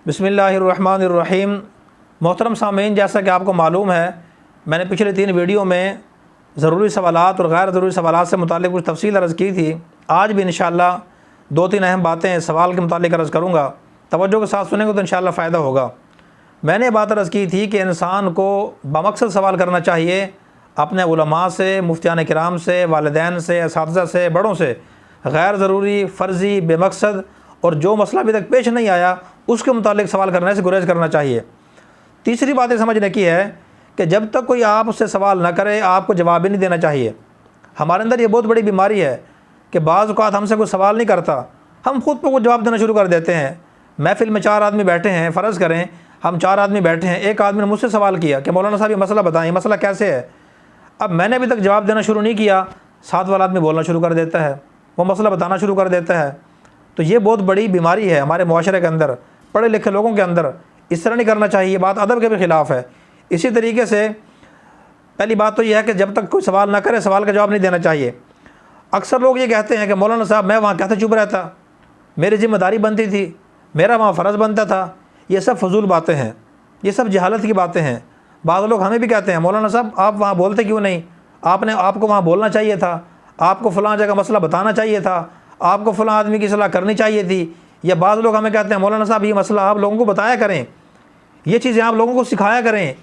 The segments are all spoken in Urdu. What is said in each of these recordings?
بسم اللہ الرحمن الرحیم۔ محترم سامعین، جیسا کہ آپ کو معلوم ہے، میں نے پچھلے 3 ویڈیو میں ضروری سوالات اور غیر ضروری سوالات سے متعلق کچھ تفصیل عرض کی تھی۔ آج بھی انشاءاللہ 2-3 اہم باتیں سوال کے متعلق عرض کروں گا۔ توجہ کے ساتھ سنیں گے تو انشاءاللہ فائدہ ہوگا۔ میں نے بات عرض کی تھی کہ انسان کو بمقصد سوال کرنا چاہیے، اپنے علماء سے، مفتیان کرام سے، والدین سے، اساتذہ سے، بڑوں سے۔ غیر ضروری، فرضی، بے مقصد اور جو مسئلہ ابھی تک پیش نہیں آیا اس کے متعلق سوال کرنے سے گریز کرنا چاہیے۔ تیسری بات یہ سمجھنے کی ہے کہ جب تک کوئی آپ اس سے سوال نہ کرے آپ کو جواب ہی نہیں دینا چاہیے۔ ہمارے اندر یہ بہت بڑی بیماری ہے کہ بعض اوقات ہم سے کوئی سوال نہیں کرتا، ہم خود پہ کوئی جواب دینا شروع کر دیتے ہیں۔ محفل میں 4 آدمی بیٹھے ہیں، فرض کریں ہم 4 آدمی بیٹھے ہیں، ایک آدمی نے مجھ سے سوال کیا کہ مولانا صاحب یہ مسئلہ بتائیں، مسئلہ کیسے ہے؟ اب میں نے ابھی تک جواب دینا شروع نہیں کیا، ساتھ والا آدمی بولنا شروع کر دیتا ہے، وہ مسئلہ بتانا شروع کر دیتا ہے۔ تو یہ بہت بڑی بیماری ہے ہمارے معاشرے کے اندر، پڑھے لکھے لوگوں کے اندر۔ اس طرح نہیں کرنا چاہیے، یہ بات ادب کے بھی خلاف ہے۔ اسی طریقے سے پہلی بات تو یہ ہے کہ جب تک کوئی سوال نہ کرے سوال کا جواب نہیں دینا چاہیے۔ اکثر لوگ یہ کہتے ہیں کہ مولانا صاحب میں وہاں کیسے چپ رہتا، میری ذمہ داری بنتی تھی، میرا وہاں فرض بنتا تھا۔ یہ سب فضول باتیں ہیں، یہ سب جہالت کی باتیں ہیں۔ بعض لوگ ہمیں بھی کہتے ہیں مولانا صاحب آپ وہاں بولتے کیوں نہیں، آپ کو وہاں بولنا چاہیے تھا، آپ کو فلاں جگہ مسئلہ بتانا چاہیے تھا، آپ کو فلاں آدمی کی صلاح کرنی چاہیے تھی۔ یا بعض لوگ ہمیں کہتے ہیں مولانا صاحب یہ مسئلہ آپ لوگوں کو بتایا کریں، یہ چیزیں آپ لوگوں کو سکھایا کریں،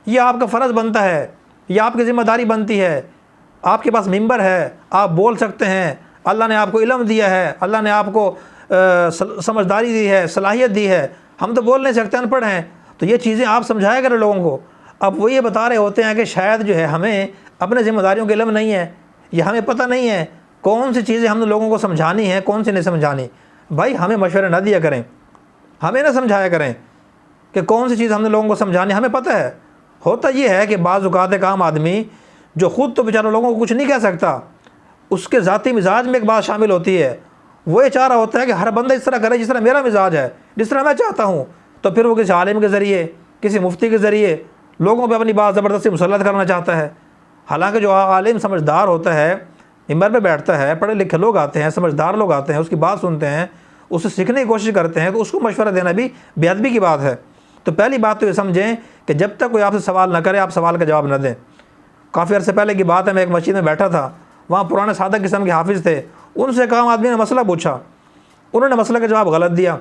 یہ آپ کا فرض بنتا ہے، یہ آپ کی ذمہ داری بنتی ہے، آپ کے پاس ممبر ہے، آپ بول سکتے ہیں، اللہ نے آپ کو علم دیا ہے، اللہ نے آپ کو سمجھداری دی ہے، صلاحیت دی ہے، ہم تو بول نہیں سکتے، ان پڑھ ہیں۔ تو یہ چیزیں آپ سمجھایا کریں لوگوں کو۔ اب وہ یہ بتا رہے ہوتے ہیں کہ شاید جو ہے ہمیں اپنے ذمہ داریوں کا علم نہیں ہے، یہ ہمیں پتہ نہیں ہے کون سی چیزیں ہم نے لوگوں کو سمجھانی ہیں، کون سی نہیں سمجھانی۔ بھائی ہمیں مشورے نہ دیا کریں، ہمیں نہ سمجھایا کریں کہ کون سی چیز ہم نے لوگوں کو سمجھانی، ہمیں پتہ ہے۔ ہوتا یہ ہے کہ بعض اوقات ایک عام آدمی جو خود تو بیچارہ لوگوں کو کچھ نہیں کہہ سکتا، اس کے ذاتی مزاج میں ایک بات شامل ہوتی ہے، وہ یہ چاہ رہا ہوتا ہے کہ ہر بندہ اس طرح کرے جس طرح میرا مزاج ہے، جس طرح میں چاہتا ہوں۔ تو پھر وہ کسی عالم کے ذریعے، کسی مفتی کے ذریعے لوگوں پہ اپنی بات زبردستی مسلط کرنا چاہتا ہے۔ حالانکہ جو عالم سمجھدار ہوتا ہے، ممبر پہ بیٹھتا ہے، پڑھے لکھے لوگ آتے ہیں، سمجھدار لوگ آتے ہیں، اس کی بات سنتے ہیں، اسے سیکھنے کی کوشش کرتے ہیں، تو اس کو مشورہ دینا بھی بے ادبی کی بات ہے۔ تو پہلی بات تو یہ سمجھیں کہ جب تک کوئی آپ سے سوال نہ کرے آپ سوال کا جواب نہ دیں۔ کافی عرصے پہلے کی بات ہے، میں ایک مسجد میں بیٹھا تھا، وہاں پرانے سادہ قسم کے حافظ تھے، ان سے کام آدمی نے مسئلہ پوچھا، انہوں نے مسئلہ کا جواب غلط دیا،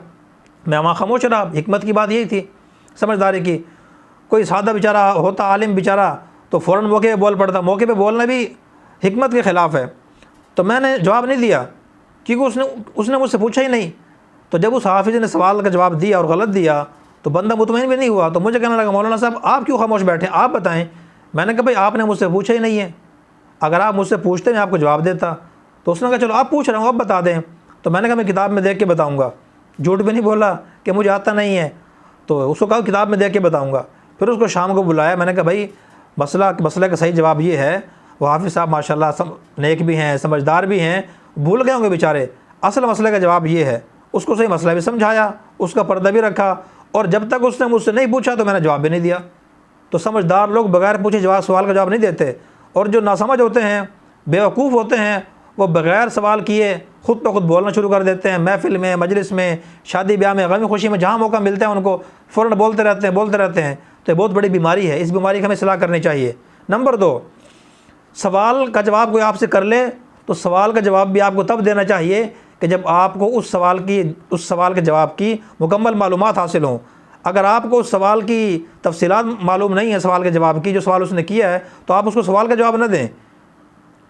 میں وہاں خاموش رہا۔ حکمت کی بات یہی تھی، سمجھداری کی۔ کوئی سادہ بیچارہ ہوتا، عالم بیچارہ، تو فوراً موقع پہ بول پڑتا، موقع پہ بولنا بھی حکمت کے خلاف ہے۔ تو میں نے جواب نہیں دیا کیونکہ اس نے مجھ سے پوچھا ہی نہیں۔ تو جب اس حافظ نے سوال کا جواب دیا اور غلط دیا تو بندہ مطمئن بھی نہیں ہوا، تو مجھے کہنے لگا مولانا صاحب آپ کیوں خاموش بیٹھے، آپ بتائیں۔ میں نے کہا بھائی آپ نے مجھ سے پوچھا ہی نہیں ہے، اگر آپ مجھ سے پوچھتے میں آپ کو جواب دیتا۔ تو اس نے کہا چلو آپ پوچھ رہے ہوں اب بتا دیں۔ تو میں نے کہا میں کتاب میں دیکھ کے بتاؤں گا، جھوٹ بھی نہیں بولا کہ مجھے آتا نہیں ہے، تو اس کو کہا کتاب میں دیکھ کے بتاؤں گا۔ پھر اس کو شام کو بلایا، میں نے کہا بھائی مسئلہ کا صحیح جواب یہ ہے۔ وہ حافظ صاحب ماشاءاللہ نیک بھی ہیں، سمجھدار بھی ہیں، بھول گئے ہوں گے بیچارے، اصل مسئلے کا جواب یہ ہے۔ اس کو صحیح مسئلہ بھی سمجھایا، اس کا پردہ بھی رکھا، اور جب تک اس نے مجھ سے نہیں پوچھا تو میں نے جواب بھی نہیں دیا۔ تو سمجھدار لوگ بغیر پوچھے سوال کا جواب نہیں دیتے، اور جو ناسمجھ ہوتے ہیں، بیوقوف ہوتے ہیں، وہ بغیر سوال کیے خود بخود بولنا شروع کر دیتے ہیں، محفل میں، مجلس میں، شادی بیاہ میں، غم خوشی میں، جہاں موقع ملتا ہے ان کو فوراً بولتے رہتے ہیں۔ تو یہ بہت بڑی بیماری ہے، اس بیماری کی ہمیں اصلاح کرنی چاہیے۔ نمبر 2، سوال کا جواب کوئی آپ سے کر لے تو سوال کا جواب بھی آپ کو تب دینا چاہیے کہ جب آپ کو اس سوال کے جواب کی مکمل معلومات حاصل ہوں۔ اگر آپ کو اس سوال کی تفصیلات معلوم نہیں ہے، سوال کے جواب کی، جو سوال اس نے کیا ہے، تو آپ اس کو سوال کا جواب نہ دیں۔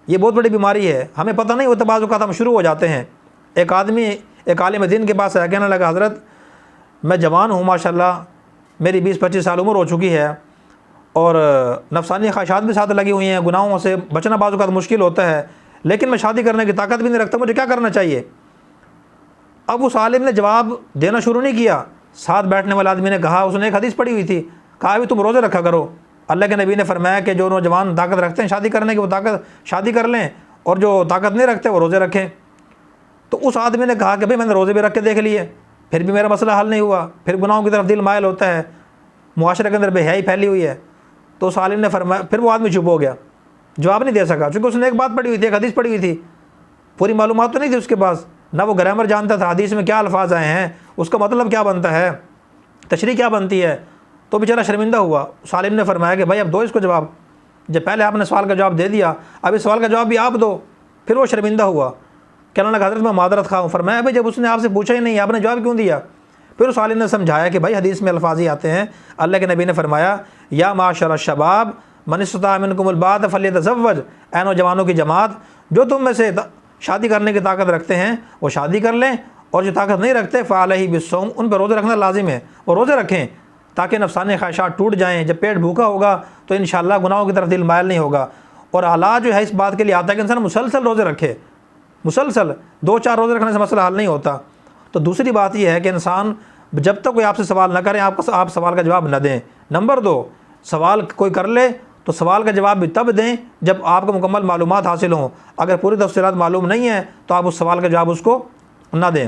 یہ بہت بڑی بیماری ہے، ہمیں پتہ نہیں ہوتا، بعض اوقات ہم شروع ہو جاتے ہیں۔ ایک آدمی ایک عالم دین کے پاس کہنے لگا حضرت میں جوان ہوں ماشاءاللہ، میری 20-25 سال عمر ہو چکی ہے، اور نفسانی خواہشات بھی ساتھ لگی ہوئی ہیں، گناہوں سے بچنا بعض اوقات مشکل ہوتا ہے، لیکن میں شادی کرنے کی طاقت بھی نہیں رکھتا، مجھے کیا کرنا چاہیے؟ اب اس عالم نے جواب دینا شروع نہیں کیا۔ ساتھ بیٹھنے والے آدمی نے کہا، اس نے ایک حدیث پڑھی ہوئی تھی، کہا بھی تم روزے رکھا کرو، اللہ کے نبی نے فرمایا کہ جو نوجوان طاقت رکھتے ہیں شادی کرنے کی وہ شادی کر لیں، اور جو طاقت نہیں رکھتے وہ روزے رکھیں۔ تو اس آدمی نے کہا کہ بھئی میں نے روزے بھی رکھ کے دیکھ لیے، پھر بھی میرا مسئلہ حل نہیں ہوا، پھر گناہوں کی طرف دل مائل ہوتا ہے، معاشرے کے اندر بے حیائی پھیلی ہوئی ہے۔ تو اس عالم نے فرمایا، پھر وہ آدمی چپ ہو گیا، جواب نہیں دے سکا، چونکہ اس نے ایک بات پڑھی ہوئی تھی، ایک حدیث پڑھی ہوئی تھی، پوری معلومات تو نہیں تھی اس کے پاس، نہ وہ گرامر جانتا تھا، حدیث میں کیا الفاظ آئے ہیں، اس کا مطلب کیا بنتا ہے۔ تشریح کیا بنتی ہے؟ تو بیچارہ شرمندہ ہوا. سالم نے فرمایا کہ بھائی اب دو اس کو جواب، جب پہلے آپ نے سوال کا جواب دے دیا اب اس سوال کا جواب بھی آپ دو. پھر وہ شرمندہ ہوا، کہنے لگا حضرت میں معذرت خواہ ہوں. فرمایا بھائی جب اس نے آپ سے پوچھا ہی نہیں آپ نے جواب کیوں دیا؟ پھر اس عالم نے سمجھایا کہ بھائی حدیث میں الفاظ ہی آتے ہیں، اللہ کے نبی نے فرمایا یا معاشر الشباب من استطاع منکم الباءۃ فلیتزوج، اے نوجوانوں کی جماعت جو تم میں سے شادی کرنے کی طاقت رکھتے ہیں وہ شادی کر لیں، اور جو طاقت نہیں رکھتے فعلیہ بالصوم، ان پہ روزے رکھنا لازم ہے، وہ روزے رکھیں تاکہ نفسانی خواہشات ٹوٹ جائیں. جب پیٹ بھوکا ہوگا تو انشاءاللہ گناہوں کی طرف دل مائل نہیں ہوگا. اور حالات جو ہے اس بات کے لیے آتا ہے کہ انسان مسلسل روزے رکھے، مسلسل 2-4 روزے رکھنے سے مسئلہ حل نہیں ہوتا. تو دوسری بات یہ ہے کہ انسان جب تک کوئی آپ سے سوال نہ کریں آپ سوال کا جواب نہ دیں. نمبر 2، سوال کوئی کر لے تو سوال کا جواب بھی تب دیں جب آپ کو مکمل معلومات حاصل ہوں. اگر پوری تفصیلات معلوم نہیں ہیں تو آپ اس سوال کا جواب اس کو نہ دیں.